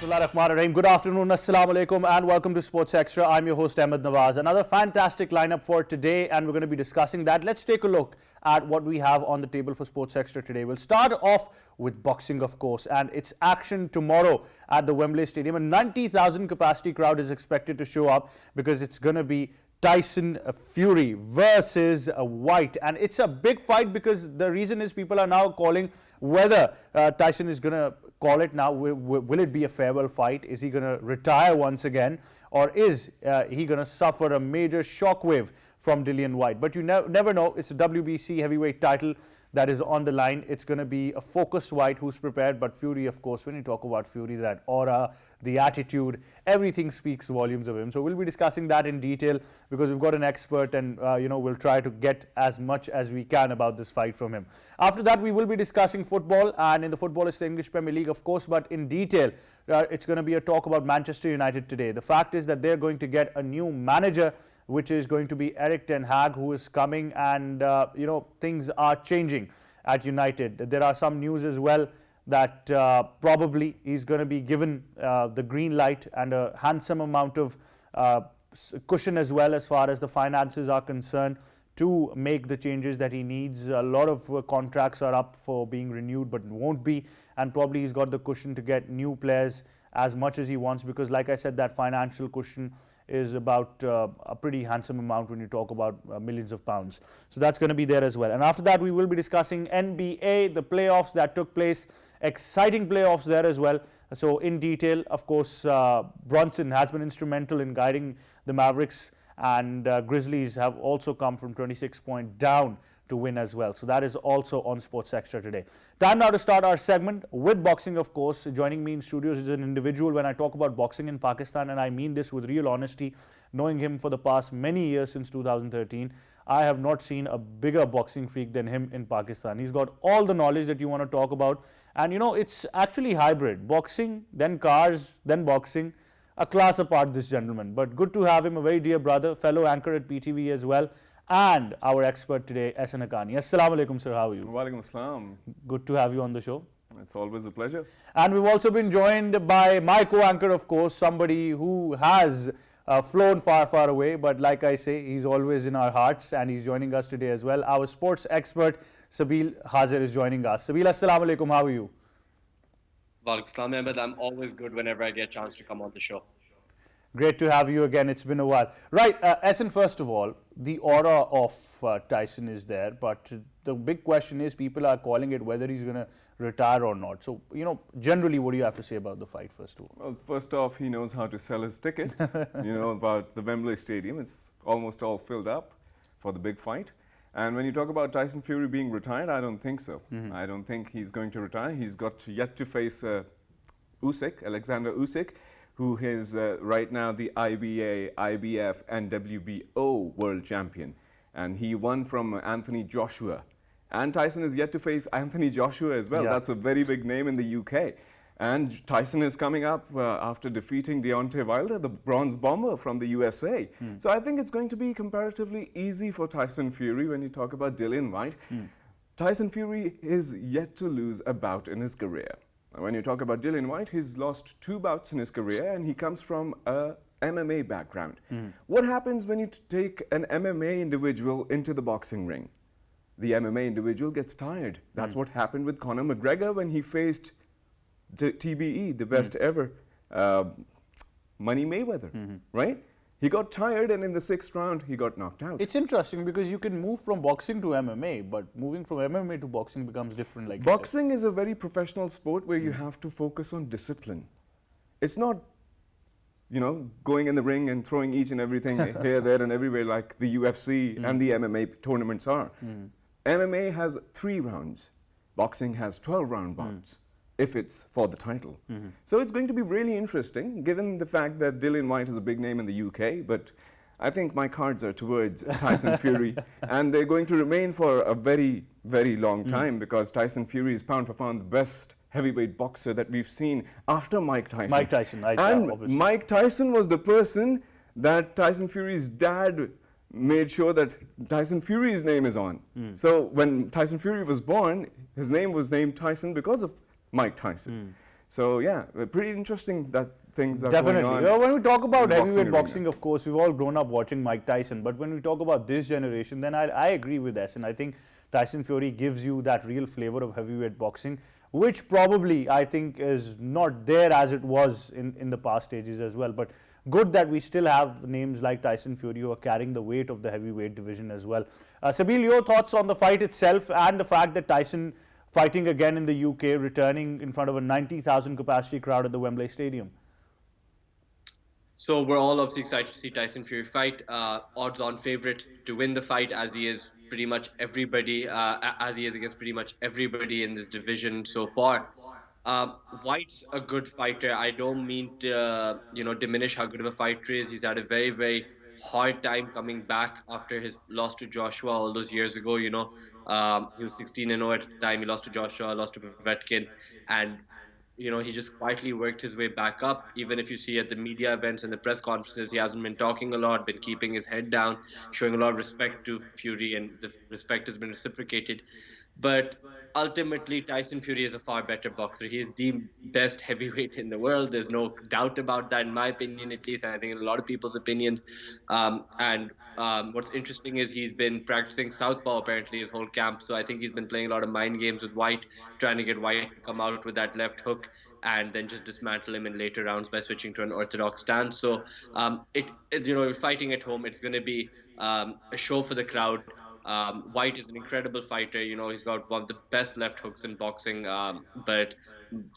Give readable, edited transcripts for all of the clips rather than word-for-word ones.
Bismillahirrahmanirrahim. Good afternoon, assalamu alaikum, and welcome to Sports Extra. I'm your host Ahmed Nawaz. Another fantastic lineup for today, and we're going to be discussing that. Let's take a look at what we have on the table for Sports Extra today. We'll start off with boxing, of course, and it's action tomorrow at the Wembley Stadium. A 90,000 capacity crowd is expected to show up because it's going to be Tyson Fury versus Whyte, and it's a big fight because the reason is people are now calling whether Tyson is going to call it now. Will it be a farewell fight? Is he going to retire once again, or is he going to suffer a major shockwave from Dillian Whyte? But you never know. It's a WBC heavyweight title that is on the line. It's going to be a focused Whyte who's prepared, but Fury, of course, when you talk about Fury, that aura, the attitude, everything speaks volumes of him. So we'll be discussing that in detail because we've got an expert, and we'll try to get as much as we can about this fight from him. After that, we will be discussing football, and in the football it's the English Premier League, of course, but in detail, it's going to be a talk about Manchester United today. The fact is that they're going to get a new manager, which is going to be Erik ten Hag, who is coming, and things are changing at United. There are some news as well that probably he's going to be given the green light and a handsome amount of cushion as well as far as the finances are concerned to make the changes that he needs. A lot of contracts are up for being renewed but won't be, and probably he's got the cushion to get new players as much as he wants, because like I said, that financial cushion is about a pretty handsome amount when you talk about millions of pounds. So that's going to be there as well. And after that, we will be discussing NBA, the playoffs that took place, exciting playoffs there as well. So in detail, of course, Brunson has been instrumental in guiding the Mavericks, and Grizzlies have also come from 26 points down to win as well. So that is also on Sports Extra today. Time now to start our segment with boxing, of course. Joining me in studios is an individual when I talk about boxing in Pakistan, and I mean this with real honesty. Knowing him for the past many years since 2013, I have not seen a bigger boxing freak than him in Pakistan. He's got all the knowledge that you want to talk about, and it's actually hybrid. Boxing, then cars, then boxing. A class apart, this gentleman. But good to have him, a very dear brother, fellow anchor at PTV as well, and our expert today, Ehsan Haqqani. Assalamu alaikum, sir. How are you? Walaikum assalam. Good to have you on the show. It's always a pleasure. And we've also been joined by my co-anchor, of course, somebody who has flown far, far away, but like I say, he's always in our hearts, and he's joining us today as well. Our sports expert, Sabil Hazir, is joining us. Sabil, assalamu alaikum. How are you? Walaikum assalam, Ahmed. I'm always good whenever I get a chance to come on the show. Great to have you again. It's been a while. Right, Ehsan, first of all, the aura of Tyson is there, but the big question is people are calling it whether he's going to retire or not. So, generally, what do you have to say about the fight, first of all? Well, first off, he knows how to sell his tickets. About the Wembley Stadium, it's almost all filled up for the big fight. And when you talk about Tyson Fury being retired, I don't think so. I don't think he's going to retire. He's got yet to face Alexander Usyk, who is right now the IBA, IBF, and WBO world champion. And he won from Anthony Joshua. And Tyson is yet to face Anthony Joshua as well. Yeah. That's a very big name in the UK. And Tyson is coming up after defeating Deontay Wilder, the bronze bomber from the USA. So I think it's going to be comparatively easy for Tyson Fury when you talk about Dillian Whyte. Tyson Fury is yet to lose a bout in his career. When you talk about Dillian Whyte, he's lost 2 bouts in his career, and he comes from a MMA background. What happens when you take an MMA individual into the boxing ring? The MMA individual gets tired. That's what happened with Conor McGregor when he faced TBE, the best ever, Money Mayweather, right? He got tired, and in the 6th round, he got knocked out. It's interesting because you can move from boxing to MMA, but moving from MMA to boxing becomes different. Like boxing is a very professional sport where you have to focus on discipline. It's not, going in the ring and throwing each and everything here, there, and everywhere like the UFC and the MMA tournaments are. MMA has 3 rounds. Boxing has 12-round bouts. If it's for the title. So it's going to be really interesting, given the fact that Dillian Whyte is a big name in the UK, but I think my cards are towards Tyson Fury, and they're going to remain for a very, very long time, because Tyson Fury is pound for pound the best heavyweight boxer that we've seen after Mike Tyson. Mike Tyson, obviously. Mike Tyson was the person that Tyson Fury's dad made sure that Tyson Fury's name is on. So when Tyson Fury was born, his name was named Tyson because of Mike Tyson. So yeah, pretty interesting that things are Definitely. going on. You know, when we talk about in boxing heavyweight arena. boxing, of course, we've all grown up watching Mike Tyson. But when we talk about this generation, then I agree with Essen. I think Tyson Fury gives you that real flavor of heavyweight boxing, which probably I think is not there as it was in the past stages as well. But good that we still have names like Tyson Fury who are carrying the weight of the heavyweight division as well. Sabeel, your thoughts on the fight itself and the fact that Tyson fighting again in the UK, returning in front of a 90,000 capacity crowd at the Wembley Stadium? So we're all obviously excited to see Tyson Fury fight. Odds-on favorite to win the fight, as he is pretty much everybody, as he is against pretty much everybody in this division so far. Whyte's a good fighter. I don't mean to, diminish how good of a fighter he is. He's had a very, very hard time coming back after his loss to Joshua all those years ago. He was 16-0 at the time. He lost to Joshua, lost to Povetkin, and he just quietly worked his way back up. Even if you see at the media events and the press conferences, he hasn't been talking a lot, been keeping his head down, showing a lot of respect to Fury, and the respect has been reciprocated. But ultimately, Tyson Fury is a far better boxer. He is the best heavyweight in the world. There's no doubt about that, in my opinion, at least. And I think in a lot of people's opinions. What's interesting is he's been practicing southpaw apparently his whole camp. So I think he's been playing a lot of mind games with Whyte, trying to get Whyte to come out with that left hook and then just dismantle him in later rounds by switching to an orthodox stance. So fighting at home, it's going to be a show for the crowd. Whyte is an incredible fighter. He's got one of the best left hooks in boxing. But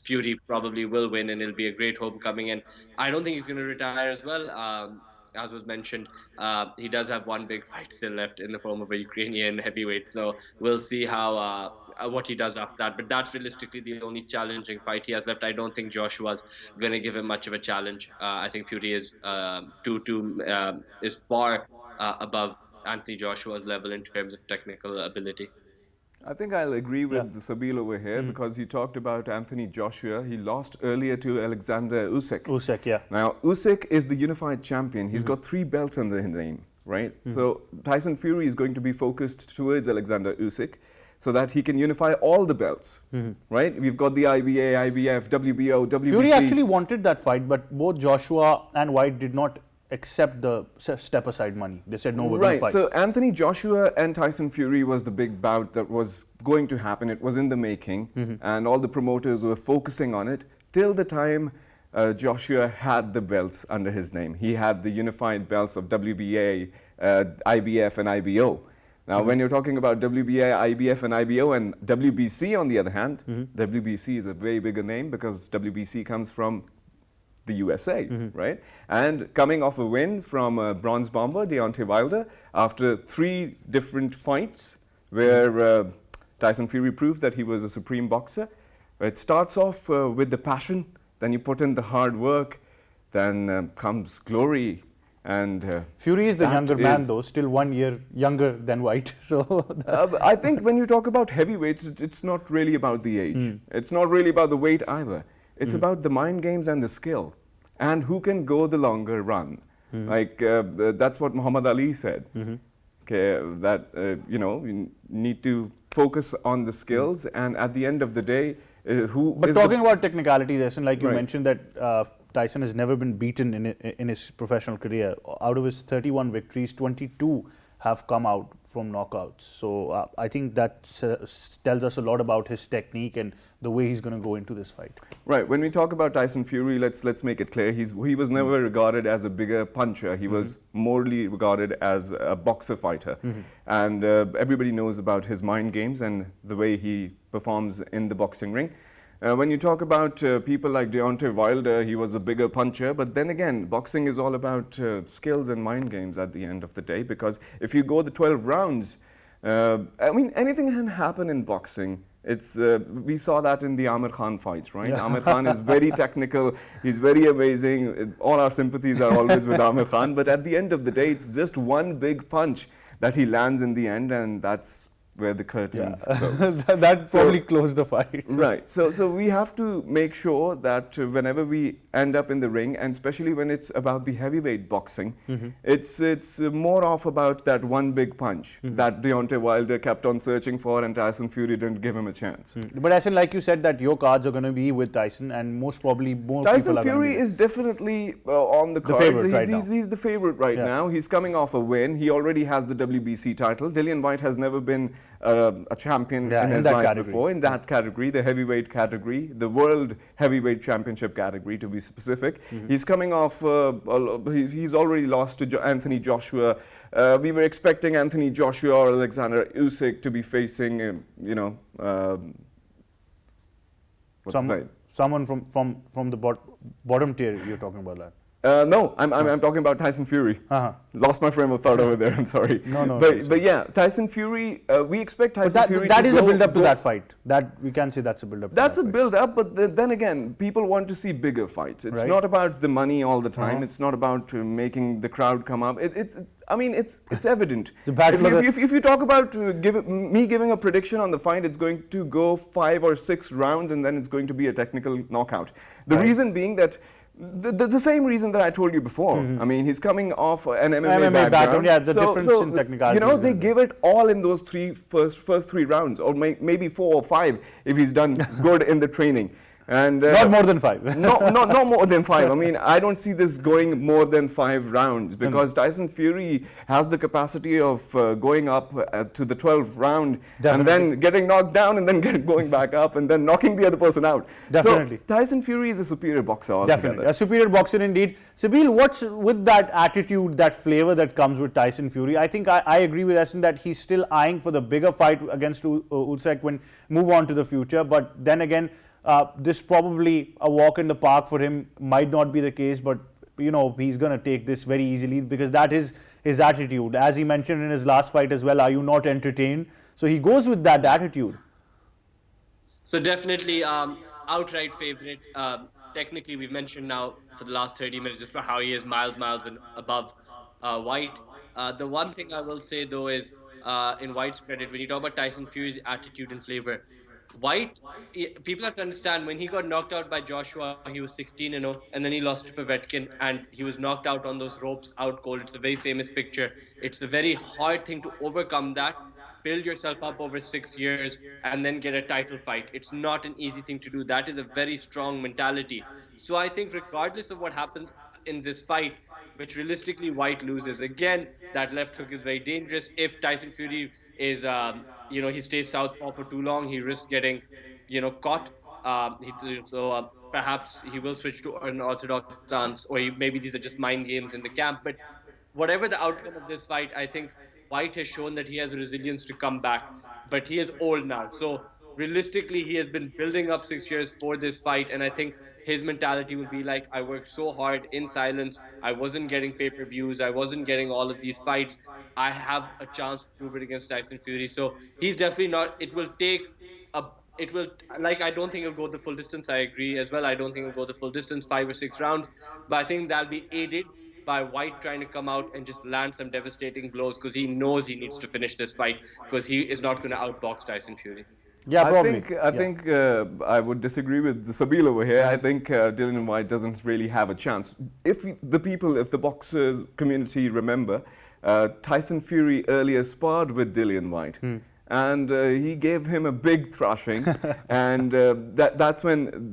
Fury probably will win, and it'll be a great homecoming. And I don't think he's going to retire as well. As was mentioned, he does have one big fight still left in the form of a Ukrainian heavyweight. So we'll see how what he does after that. But that's realistically the only challenging fight he has left. I don't think Joshua's going to give him much of a challenge. I think Fury is far above Anthony Joshua's level in terms of technical ability. I think I'll agree with Sabeel over here because he talked about Anthony Joshua. He lost earlier to Alexander Usyk. Usyk, yeah. Now, Usyk is the unified champion. He's got 3 belts under his name, right? So Tyson Fury is going to be focused towards Alexander Usyk so that he can unify all the belts, right? We've got the IBA, IBF, WBO, WBC. Fury actually wanted that fight, but both Joshua and Whyte did not accept the step-aside money. They said, no, we're going to fight. So Anthony Joshua and Tyson Fury was the big bout that was going to happen. It was in the making, and all the promoters were focusing on it till the time Joshua had the belts under his name. He had the unified belts of WBA, IBF, and IBO. Now, when you're talking about WBA, IBF, and IBO, and WBC, on the other hand, WBC is a very bigger name because WBC comes from the USA, right? And coming off a win from bronze bomber Deontay Wilder after 3 different fights where Tyson Fury proved that he was a supreme boxer. It starts off with the passion, then you put in the hard work, then comes glory. And Fury is the younger man, though, still 1 year younger than Whyte. So I think when you talk about heavyweights, it's not really about the age. It's not really about the weight either. It's about the mind games and the skill, and who can go the longer run. Like that's what Muhammad Ali said. Okay, that you need to focus on the skills, and at the end of the day, But talking about technicality, Jason, like you mentioned that Tyson has never been beaten in his professional career. Out of his 31 victories, 22 have come out from knockouts. So I think that tells us a lot about his technique and the way he's going to go into this fight. Right. When we talk about Tyson Fury, let's make it clear. He was never regarded as a bigger puncher. He was morely regarded as a boxer fighter. And everybody knows about his mind games and the way he performs in the boxing ring. When you talk about people like Deontay Wilder, he was a bigger puncher. But then again, boxing is all about skills and mind games at the end of the day. Because if you go the 12 rounds, anything can happen in boxing. We saw that in the Amir Khan fights, right? Amir Khan is very technical. He's very amazing. All our sympathies are always with Amir Khan. But at the end of the day, it's just one big punch that he lands in the end, and that's where the curtains close. That probably closed the fight. Right. So we have to make sure that whenever we end up in the ring, and especially when it's about the heavyweight boxing, it's more of about that one big punch that Deontay Wilder kept on searching for, and Tyson Fury didn't give him a chance. But as in, like you said, that your cards are going to be with Tyson, and most probably more Tyson people are Fury gonna be is definitely on the cards. favourite right now. He's the favorite right now. He's coming off a win. He already has the WBC title. Dillian Whyte has never been a champion in his life category. before, in that category, the heavyweight category, the World Heavyweight Championship category to be specific. He's coming off, he's already lost to Anthony Joshua. We were expecting Anthony Joshua or Alexander Usyk to be facing, someone from the bottom tier. You're talking about that. No, I'm talking about Tyson Fury. Lost my frame of thought over there. I'm sorry. No. But yeah, Tyson Fury. We expect Tyson Fury. That is a build-up to that fight. That we can say that's a build-up. That's a build-up, but then again, people want to see bigger fights. It's not about the money all the time. It's not about making the crowd come up. It's evident. If you talk about me giving a prediction on the fight, it's going to go 5 or 6 rounds, and then it's going to be a technical knockout. The reason being that. The same reason that I told you before. I mean, he's coming off an MMA background. Yeah, the difference in technicality. You know, they give it all in those first 3 rounds, or maybe 4 or 5 if he's done good in the training. And not more than 5. not more than 5. I mean, I don't see this going more than 5 rounds because Tyson Fury has the capacity of going up to the 12th round and then getting knocked down and then going back up and then knocking the other person out. Definitely. So Tyson Fury is a superior boxer altogether. Definitely. A superior boxer indeed. Sabeel, what's with that attitude, that flavor that comes with Tyson Fury? I think I agree with Essen that he's still eyeing for the bigger fight against Usyk when move on to the future. But then again, this probably a walk in the park for him might not be the case, but you know he's going to take this very easily because that is his attitude. As he mentioned in his last fight as well, are you not entertained? So he goes with that attitude. So definitely outright favorite. Technically, we've mentioned now for the last 30 minutes just for how he is miles and above Whyte. The one thing I will say though is in Whyte's credit, when you talk about Tyson Fury's attitude and flavor, Whyte, people have to understand when he got knocked out by Joshua, he was 16-0, and then he lost to Povetkin, and he was knocked out on those ropes, out cold. It's a very famous picture. It's a very hard thing to overcome that, build yourself up over 6 years, and then get a title fight. It's not an easy thing to do. That is a very strong mentality. So I think regardless of what happens in this fight, which realistically Whyte loses, again, that left hook is very dangerous. If Tyson Fury is he stays southpaw for too long, he risks getting, caught. Perhaps he will switch to an orthodox stance, or maybe these are just mind games in the camp. But whatever the outcome of this fight, I think Whyte has shown that he has the resilience to come back. But he is old now, so realistically, he has been building up 6 years for this fight, and I think his mentality will be like, I worked so hard in silence. I wasn't getting pay-per-views. I wasn't getting all of these fights. I have a chance to prove it against Tyson Fury. So he's definitely not. I don't think he'll go the full distance. I agree as well. I don't think he'll go the full distance, 5 or 6 rounds. But I think that'll be aided by Whyte trying to come out and just land some devastating blows because he knows he needs to finish this fight because he is not going to outbox Tyson Fury. Yeah, probably. I think I would disagree with Sabeel over here. I think Dillian Whyte doesn't really have a chance. If the boxers community remember, Tyson Fury earlier sparred with Dillian Whyte. And he gave him a big thrashing, and that's when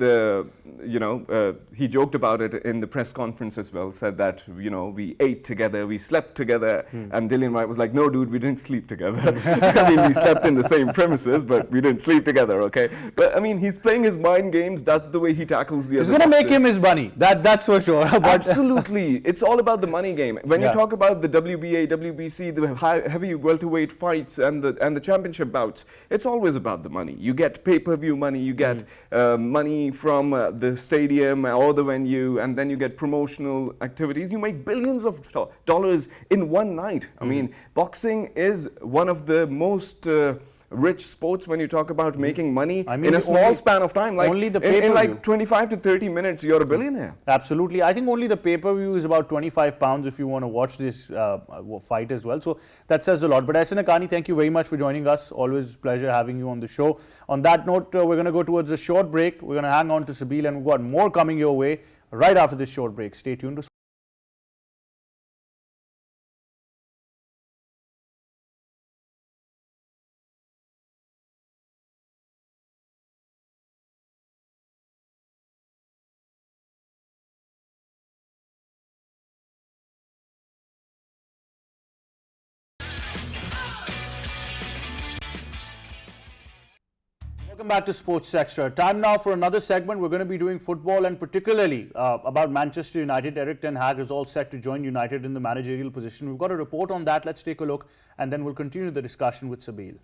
he joked about it in the press conference as well. Said that we ate together, we slept together, and Dillian Whyte was like, "No, dude, we didn't sleep together. I mean, we slept in the same premises, but we didn't sleep together, okay?" But I mean, he's playing his mind games. That's the way he tackles the. He's going to make him his money. That's for sure. Absolutely, it's all about the money game. When you talk about the WBA, WBC, the heavy welterweight fights, and the championship bouts, it's always about the money. You get pay-per-view money, you get money from the stadium or the venue, and then you get promotional activities. You make billions of dollars in one night. I mean, boxing is one of the most rich sports when you talk about making money I mean, in a small only- span of time. Like only the in pay-per-view. like 25 to 30 minutes, you're a billionaire. Absolutely. I think only the pay-per-view is about £25 if you want to watch this fight as well. So that says a lot. But Ahsan Haqqani, thank you very much for joining us. Always pleasure having you on the show. On that note, we're going to go towards a short break. We're going to hang on to Sabeel, and we've got more coming your way right after this short break. Stay tuned to Welcome back to Sports Extra. Time now for another segment. We're going to be doing football and particularly about Manchester United. Eric Ten Hag is all set to join United in the managerial position. We've got a report on that. Let's take a look and then we'll continue the discussion with Sabeel.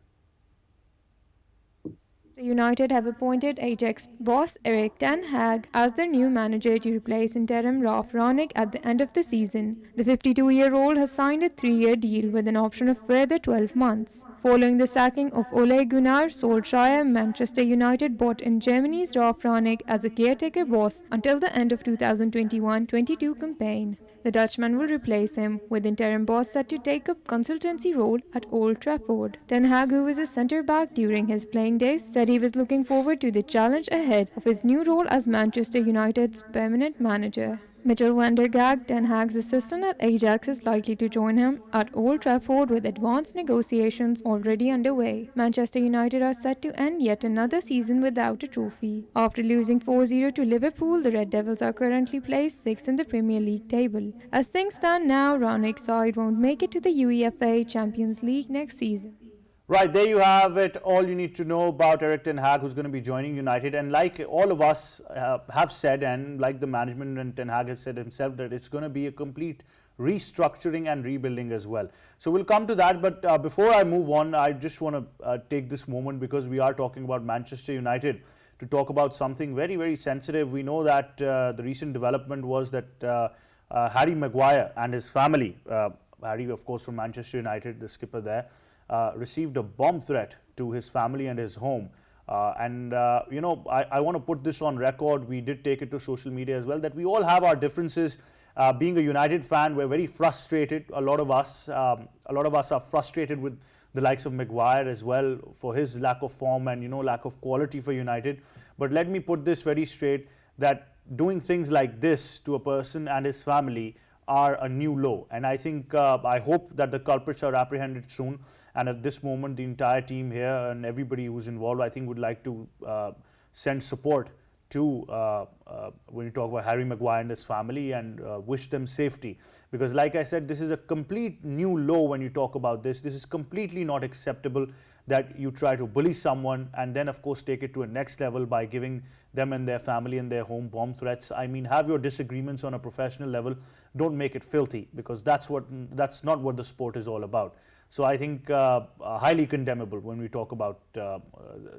United have appointed Ajax boss Erik ten Hag as their new manager to replace interim Ralf Rangnick at the end of the season. The 52-year-old has signed a 3-year deal with an option of further 12 months. Following the sacking of Ole Gunnar Solskjaer, Manchester United brought in Germany's Ralf Rangnick as a caretaker boss until the end of 2021-22 campaign. The Dutchman will replace him, with interim boss set to take up consultancy role at Old Trafford. Ten Hag, who was a centre-back during his playing days, said he was looking forward to the challenge ahead of his new role as Manchester United's permanent manager. Mitchell van der Gaag, Ten Hag's assistant at Ajax, is likely to join him at Old Trafford with advanced negotiations already underway. Manchester United are set to end yet another season without a trophy. After losing 4-0 to Liverpool, the Red Devils are currently placed 6th in the Premier League table. As things stand now, Rangnick's side won't make it to the UEFA Champions League next season. Right, there you have it. All you need to know about Erik Ten Hag, who's going to be joining United. And like all of us have said, and like the management and Ten Hag has said himself, that it's going to be a complete restructuring and rebuilding as well. So we'll come to that. But before I move on, I just want to take this moment, because we are talking about Manchester United, to talk about something very, very sensitive. We know that the recent development was that Harry Maguire and his family, Harry, of course, from Manchester United, the skipper there, received a bomb threat to his family and his home. You know, I want to put this on record. We did take it to social media as well, that we all have our differences. Being a United fan, we're very frustrated. A lot of us are frustrated with the likes of Maguire as well, for his lack of form and, you know, lack of quality for United. But let me put this very straight, that doing things like this to a person and his family are a new low. And I think, I hope that the culprits are apprehended soon. And at this moment, the entire team here and everybody who's involved, I think, would like to send support to, when you talk about Harry Maguire and his family, and wish them safety. Because like I said, this is a complete new low when you talk about this. This is completely not acceptable, that you try to bully someone and then, of course, take it to a next level by giving them and their family and their home bomb threats. I mean, have your disagreements on a professional level. Don't make it filthy, because that's not what the sport is all about. So I think highly condemnable when we talk about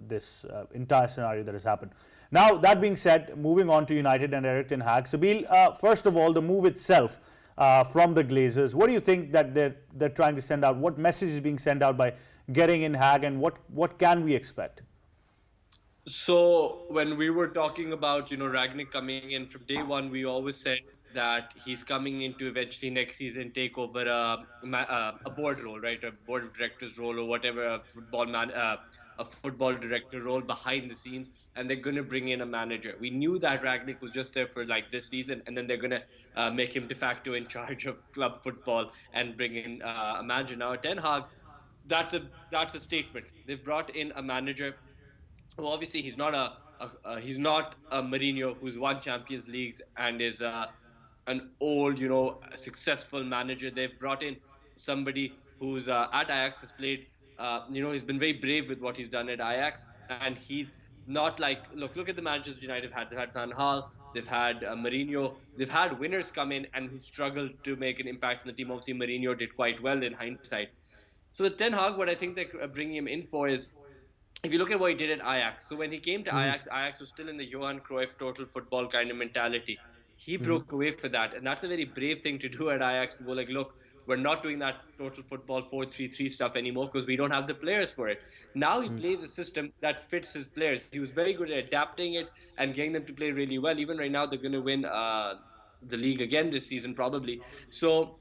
this entire scenario that has happened. Now, that being said, moving on to United and Erik Ten Hag. Sabeel, first of all, the move itself from the Glazers, what do you think that they're trying to send out? What message is being sent out by getting in Hag, and what can we expect? So when we were talking about, Ragnick coming in from day one, we always said that he's coming in to eventually next season take over a board role, right? A board of directors role, or whatever, a football director role behind the scenes, and they're going to bring in a manager. We knew that Ragnick was just there for like this season, and then they're going to make him de facto in charge of club football and bring in a manager. Now, Ten Hag, that's a statement. They've brought in a manager. Well, obviously, he's not a Mourinho who's won Champions Leagues and is an old, successful manager. They've brought in somebody who's at Ajax, has played, he's been very brave with what he's done at Ajax, and he's not like, look at the Manchester United have had. They've had Van Gaal, they've had Mourinho, they've had winners come in and who struggled to make an impact on the team. Obviously, Mourinho did quite well in hindsight. So with Ten Hag, what I think they're bringing him in for is, if you look at what he did at Ajax, so when he came to Ajax was still in the Johan Cruyff total football kind of mentality. He broke away for that, and that's a very brave thing to do at Ajax, to go like, look, we're not doing that total football 4-3-3 stuff anymore because we don't have the players for it. Now he plays a system that fits his players. He was very good at adapting it and getting them to play really well. Even right now, they're going to win the league again this season, probably. So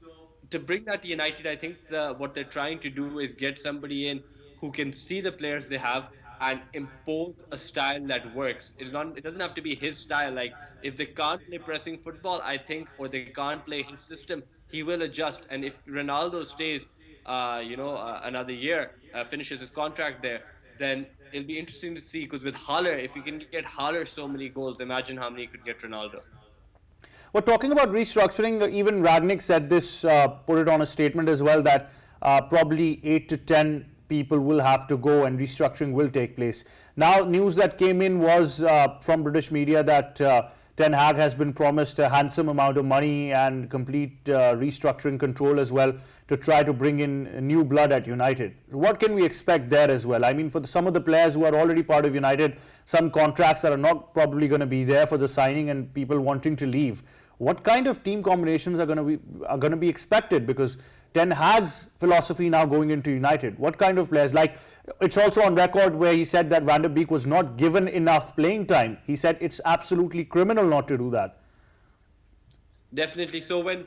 to bring that to United, I think what they're trying to do is get somebody in who can see the players they have and impose a style that works. It doesn't have to be his style. Like if they can't play pressing football, I think, or they can't play his system, he will adjust. And if Ronaldo stays, another year, finishes his contract there, then it'll be interesting to see. Because with Haller, if you can get Haller so many goals, imagine how many you could get Ronaldo. Well, talking about restructuring, even Ragnick said this, put it on a statement as well, that probably 8 to 10 people will have to go and restructuring will take place. Now, news that came in was from British media that Ten Hag has been promised a handsome amount of money and complete restructuring control as well to try to bring in new blood at United. What can we expect there as well? I mean, for some of the players who are already part of United, some contracts that are not probably going to be there for the signing and people wanting to leave. What kind of team combinations are going to be expected? Because Ten Hag's philosophy now going into United, what kind of players? Like, it's also on record where he said that Van der Beek was not given enough playing time. He said it's absolutely criminal not to do that. Definitely. So whether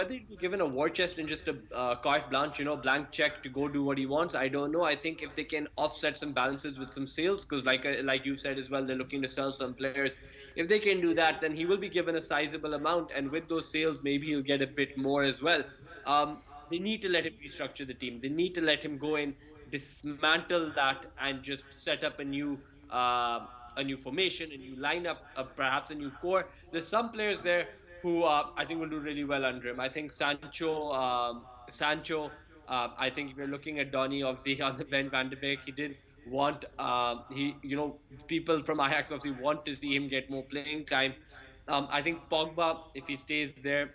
he'd be given a war chest and just a carte blanche, blank check to go do what he wants, I don't know. I think if they can offset some balances with some sales, because like you said as well, they're looking to sell some players. If they can do that, then he will be given a sizable amount, and with those sales, maybe he'll get a bit more as well. They need to let him restructure the team. They need to let him go in, dismantle that, and just set up a new formation, a new lineup, perhaps a new core. There's some players there who I think will do really well under him. I think Sancho. I think if you're looking at Donny, obviously on the bench, Van de Beek, he did want people from Ajax obviously want to see him get more playing time. I think Pogba, if he stays there,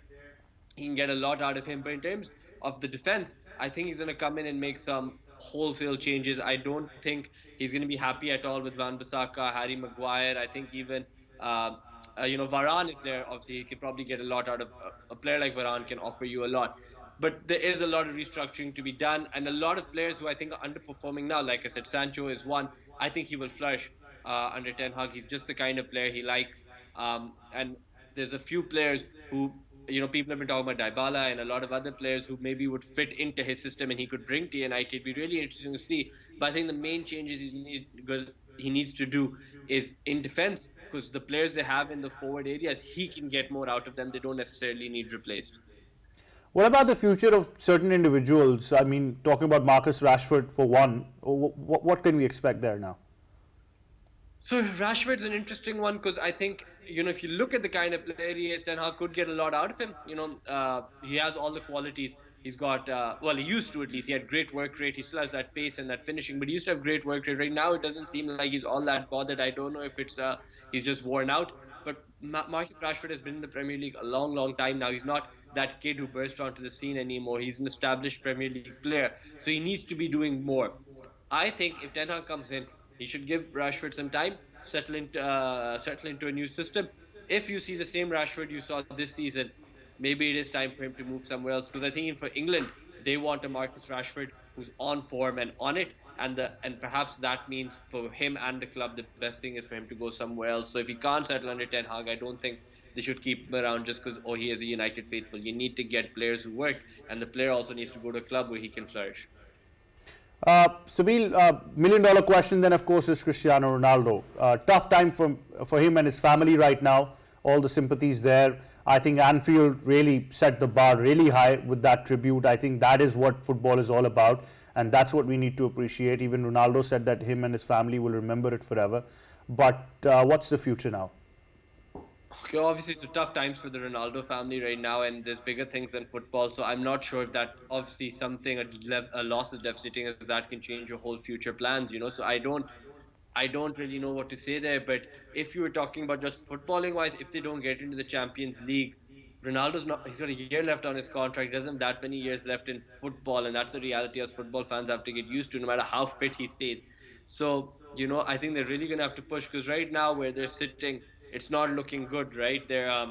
he can get a lot out of him. But in terms of the defense, I think he's going to come in and make some wholesale changes. I don't think he's going to be happy at all with Van Bissaka, Harry Maguire. I think even Varane is there. Obviously, he could probably get a lot out of a player like Varane can offer you a lot. But there is a lot of restructuring to be done, and a lot of players who I think are underperforming now. Like I said, Sancho is one. I think he will flourish under Ten Hag. He's just the kind of player he likes. And there's a few players who, people have been talking about Dybala and a lot of other players who maybe would fit into his system and he could bring to United. It'd be really interesting to see. But I think the main changes he needs to do is in defense, because the players they have in the forward areas, he can get more out of them. They don't necessarily need replaced. What about the future of certain individuals? I mean, talking about Marcus Rashford for one, what can we expect there now? So Rashford's an interesting one because I think, if you look at the kind of player he is, Ten Hag could get a lot out of him. He has all the qualities. He's got, he used to at least. He had great work rate. He still has that pace and that finishing, but he used to have great work rate. Right now, it doesn't seem like he's all that bothered. I don't know if it's he's just worn out. But Marcus Rashford has been in the Premier League a long, long time now. He's not that kid who burst onto the scene anymore. He's an established Premier League player, so he needs to be doing more. I think if Ten Hag comes in, he should give Rashford some time, settle into a new system. If you see the same Rashford you saw this season, maybe it is time for him to move somewhere else. Because I think for England, they want a Marcus Rashford who's on form and on it, and perhaps that means for him and the club, the best thing is for him to go somewhere else. So if he can't settle under Ten Hag, I don't think they should keep him around just because he is a United faithful. You need to get players who work, and the player also needs to go to a club where he can flourish. Sabil, $1 million question then of course is Cristiano Ronaldo. Tough time for him and his family right now. All the sympathies there. I think Anfield really set the bar really high with that tribute. I think that is what football is all about, and that's what we need to appreciate. Even Ronaldo said that him and his family will remember it forever. But what's the future now? Okay, obviously it's tough times for the Ronaldo family right now, and there's bigger things than football. So I'm not sure if that, obviously something, a loss as devastating as that can change your whole future plans, So I don't really know what to say there. But if you were talking about just footballing wise, if they don't get into the Champions League, he's got a year left on his contract. He doesn't have that many years left in football, and that's the reality us football fans have to get used to, no matter how fit he stays. So, I think they're really going to have to push, because right now where they're sitting, it's not looking good, right? They're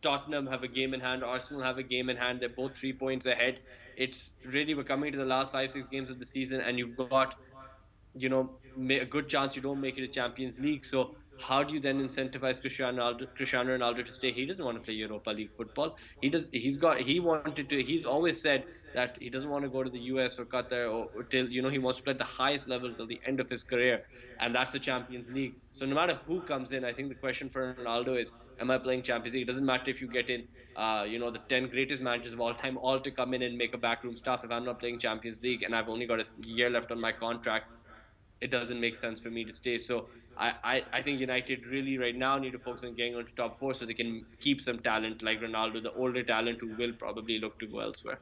Tottenham have a game in hand. Arsenal have a game in hand. They're both 3 points ahead. It's really, we're coming to the last 5-6 games of the season, and you've got, a good chance you don't make it to Champions League. So how do you then incentivize Cristiano Ronaldo to stay? He doesn't want to play Europa League football. He's always said that he doesn't want to go to the US or Qatar or till, he wants to play at the highest level till the end of his career. And that's the Champions League. So no matter who comes in, I think the question for Ronaldo is, am I playing Champions League? It doesn't matter if you get in, the 10 greatest managers of all time, all to come in and make a backroom staff. If I'm not playing Champions League and I've only got a year left on my contract, it doesn't make sense for me to stay. So I think United really right now need to focus on getting onto top 4 so they can keep some talent like Ronaldo, the older talent who will probably look to go elsewhere.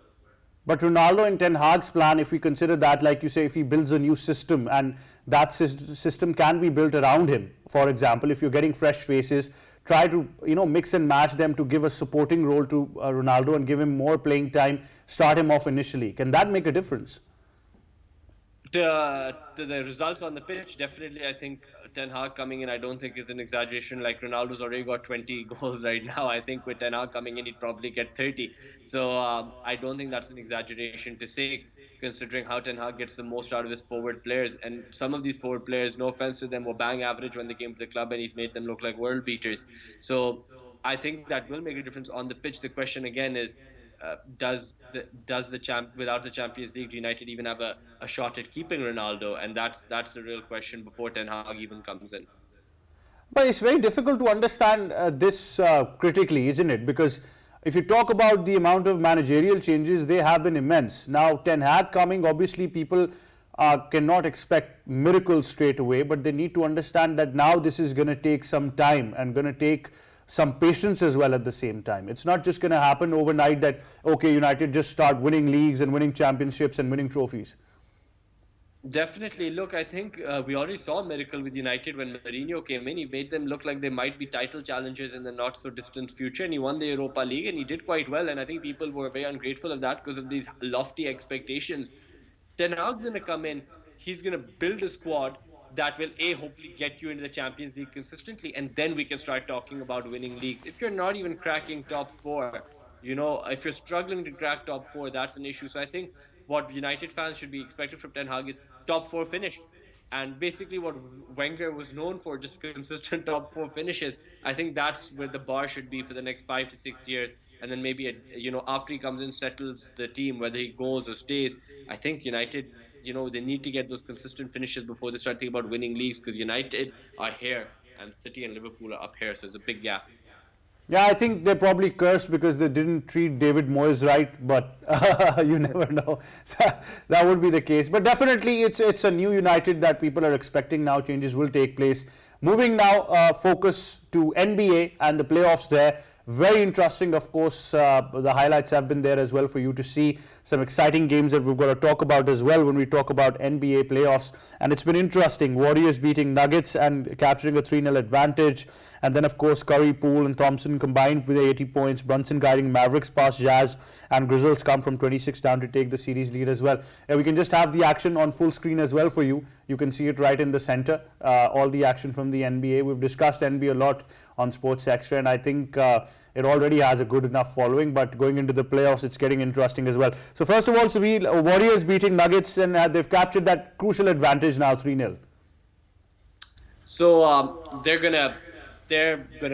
But Ronaldo and Ten Hag's plan, if we consider that, like you say, if he builds a new system and that system can be built around him, for example, if you're getting fresh faces, try to mix and match them to give a supporting role to Ronaldo and give him more playing time, start him off initially. Can that make a difference? To the results on the pitch, definitely. I think Ten Hag coming in, I don't think is an exaggeration. Like Ronaldo's already got 20 goals right now. I think with Ten Hag coming in, he'd probably get 30. So I don't think that's an exaggeration to say, considering how Ten Hag gets the most out of his forward players. And some of these forward players, no offense to them, were bang average when they came to the club, and he's made them look like world beaters. So I think that will make a difference on the pitch. The question again is, without the Champions League, do United even have a shot at keeping Ronaldo? And that's the real question before Ten Hag even comes in. But it's very difficult to understand this critically, isn't it? Because if you talk about the amount of managerial changes, they have been immense. Now, Ten Hag coming, obviously people cannot expect miracles straight away, but they need to understand that now this is going to take some time and going to take some patience as well at the same time. It's not just going to happen overnight that, okay, United just start winning leagues and winning championships and winning trophies. Definitely. Look, I think we already saw a miracle with United when Mourinho came in. He made them look like they might be title challengers in the not so distant future, and he won the Europa League, and he did quite well. And I think people were very ungrateful of that because of these lofty expectations. Ten Hag's going to come in. He's going to build a squad that will hopefully get you into the Champions League consistently, and then we can start talking about winning leagues. If you're not even cracking top 4, if you're struggling to crack top 4, that's an issue. So I think what United fans should be expected from Ten Hag is top 4 finish. And basically what Wenger was known for, just consistent top 4 finishes. I think that's where the bar should be for the next 5 to 6 years. And then maybe, after he comes in, settles the team, whether he goes or stays. I think United, they need to get those consistent finishes before they start thinking about winning leagues, because United are here and City and Liverpool are up here, so there's a big gap. Yeah, I think they're probably cursed because they didn't treat David Moyes right, but you never know. That would be the case. But definitely it's a new United that people are expecting now. Changes will take place. Moving now, focus to NBA and the playoffs there. Very interesting, of course. The highlights have been there as well for you to see. Some exciting games that we've got to talk about as well when we talk about NBA playoffs. And it's been interesting. Warriors beating Nuggets and capturing a 3-0 advantage. And then, of course, Curry, Poole and Thompson combined with 80 points. Brunson guiding Mavericks past Jazz. And Grizzlies come from 26 down to take the series lead as well. And we can just have the action on full screen as well for you. You can see it right in the center. All the action from the NBA. We've discussed NBA a lot on Sports Extra, and I think it already has a good enough following, but going into the playoffs, it's getting interesting as well. So first of all, Sabir, Warriors beating Nuggets, and they've captured that crucial advantage now, 3-0. So they're gonna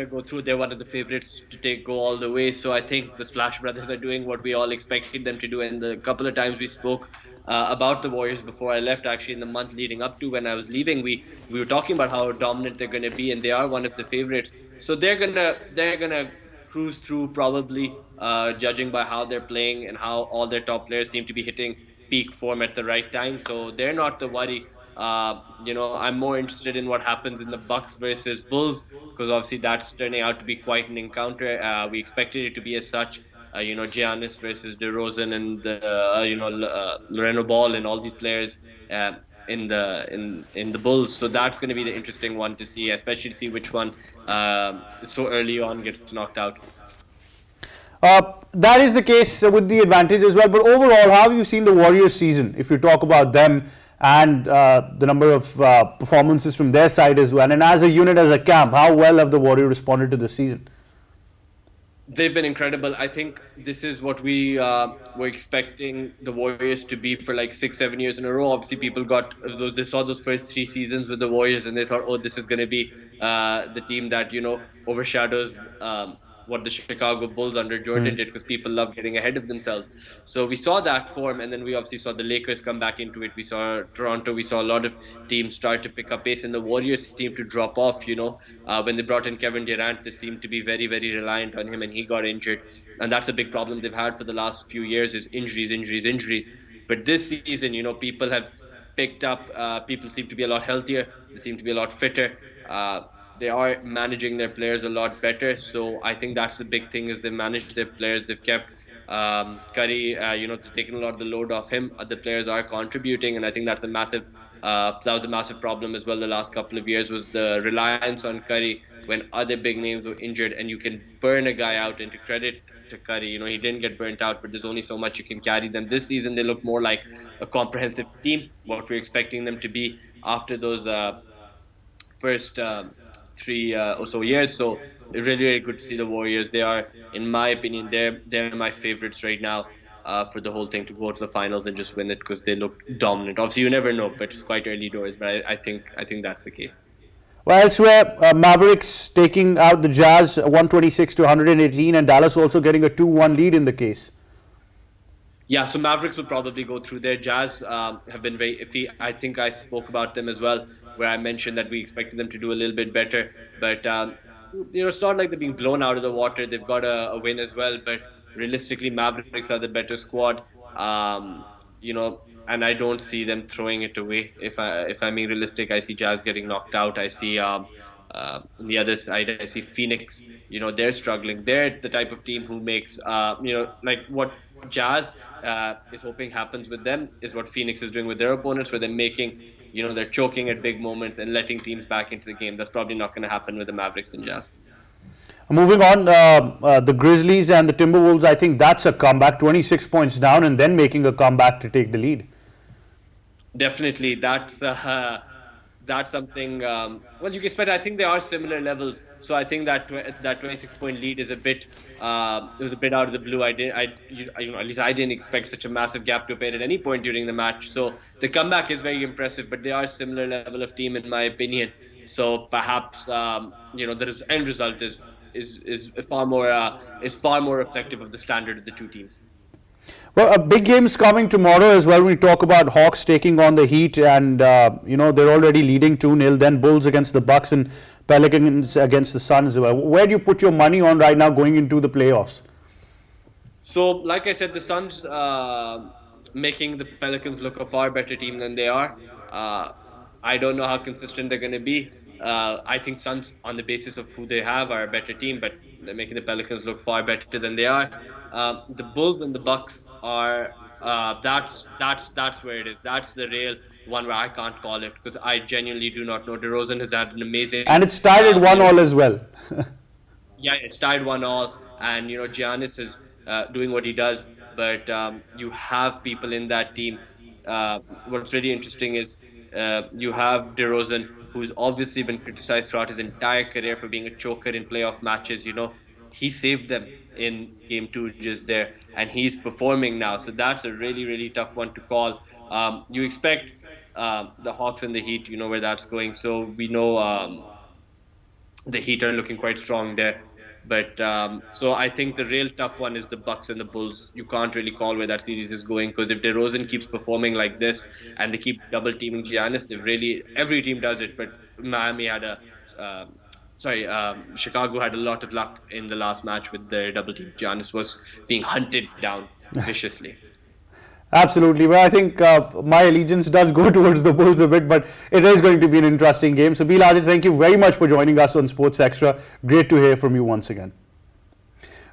go through. They're one of the favorites to go all the way. So I think the Splash Brothers are doing what we all expected them to do. And the couple of times we spoke about the Warriors before I left, actually in the month leading up to when I was leaving, we were talking about how dominant they're going to be, and they are one of the favorites. So they're gonna cruise through probably, judging by how they're playing and how all their top players seem to be hitting peak form at the right time. So they're not the worry. I'm more interested in what happens in the Bucks versus Bulls, because obviously that's turning out to be quite an encounter. We expected it to be as such. Giannis versus DeRozan and Lorenzo Ball and all these players in the Bulls. So that's going to be the interesting one to see, especially to see which one so early on gets knocked out. That is the case with the advantage as well. But overall, how have you seen the Warriors season? If you talk about them and the number of performances from their side as well, and as a unit, as a camp, how well have the Warriors responded to this season? They've been incredible. I think this is what we were expecting the Warriors to be for like 6, 7 years in a row. Obviously, people they saw those first 3 seasons with the Warriors and they thought, oh, this is going to be the team that overshadows what the Chicago Bulls under Jordan did, because people love getting ahead of themselves. So we saw that form, and then we obviously saw the Lakers come back into it. We saw Toronto. We saw a lot of teams start to pick up pace, and the Warriors seemed to drop off. When they brought in Kevin Durant, they seemed to be very, very reliant on him, and he got injured. And that's a big problem they've had for the last few years, is injuries, injuries, injuries. But this season, people have picked up. People seem to be a lot healthier. They seem to be a lot fitter. They are managing their players a lot better. So I think that's the big thing, is they've managed their players. They've kept Curry, taken a lot of the load off him. Other players are contributing, and I think that's that was a massive problem as well the last couple of years, was the reliance on Curry when other big names were injured, and you can burn a guy out. And to credit to Curry, he didn't get burnt out, but there's only so much you can carry them. This season they look more like a comprehensive team, what we're expecting them to be after those first 3 or so years. So really, really good to see the Warriors. They are, in my opinion, they're my favorites right now for the whole thing to go to the finals and just win it, because they look dominant. Obviously, you never know, but it's quite early doors. But I think that's the case. Well, elsewhere, Mavericks taking out the Jazz 126 to 118, and Dallas also getting a 2-1 lead in the case. Yeah, so Mavericks will probably go through. Their Jazz have been very iffy. I think I spoke about them as well, where I mentioned that we expected them to do a little bit better. But, it's not like they're being blown out of the water. They've got a win as well. But realistically, Mavericks are the better squad. And I don't see them throwing it away. If I'm being realistic, I see Jazz getting knocked out. I see on the other side, I see Phoenix. They're struggling. They're the type of team who makes, like what Jazz is hoping happens with them is what Phoenix is doing with their opponents, where they're making, they're choking at big moments and letting teams back into the game. That's probably not going to happen with the Mavericks and Jazz. Moving on, the Grizzlies and the Timberwolves, I think that's a comeback, 26 points down and then making a comeback to take the lead. Definitely, that's something. Well, you can expect. I think they are similar levels, so I think that 26-point lead is a bit. It was a bit out of the blue. At least I didn't expect such a massive gap to appear at any point during the match. So the comeback is very impressive, but they are similar level of team in my opinion. So perhaps the end result is far more reflective of the standard of the two teams. Well, a big game's coming tomorrow as well. We talk about Hawks taking on the Heat, and they're already leading 2-0. Then Bulls against the Bucks and Pelicans against the Suns. Where do you put your money on right now going into the playoffs? So, like I said, the Suns making the Pelicans look a far better team than they are. I don't know how consistent they're going to be. I think Suns, on the basis of who they have, are a better team, but they're making the Pelicans look far better than they are. The Bulls and the Bucks are that's where it is. That's the real one where I can't call it, because I genuinely do not know. DeRozan has had an amazing, and it's tied at 1-1 as well. Yeah, it's tied 1-1, and Giannis is doing what he does, but you have people in that team. What's really interesting is you have DeRozan, who's obviously been criticized throughout his entire career for being a choker in playoff matches. He saved them in Game 2 just there, and he's performing now. So that's a really, really tough one to call. You expect the Hawks and the Heat, where that's going. So we know the Heat are looking quite strong there. But so I think the real tough one is the Bucks and the Bulls. You can't really call where that series is going, because if DeRozan keeps performing like this and they keep double teaming Giannis, every team does it. But Miami had Chicago had a lot of luck in the last match with their double team. Giannis was being hunted down viciously. Absolutely. Well, I think my allegiance does go towards the Bulls a bit, but it is going to be an interesting game. So, Sabeel Hazir, thank you very much for joining us on Sports Extra. Great to hear from you once again.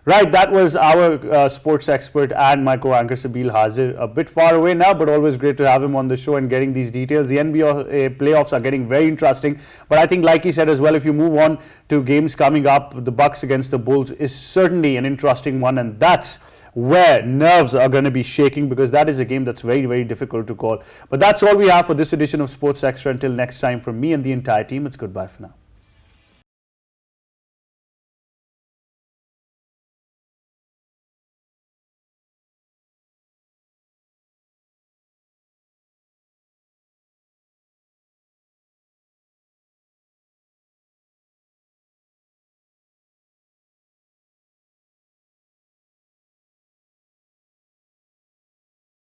Right, that was our sports expert and my co-anchor Sabeel Hazir. A bit far away now, but always great to have him on the show and getting these details. The NBA playoffs are getting very interesting, but I think, like he said as well, if you move on to games coming up, the Bucks against the Bulls is certainly an interesting one, and that's where nerves are going to be shaking, because that is a game that's very, very difficult to call. But that's all we have for this edition of Sports Extra. Until next time, from me and the entire team, it's goodbye for now.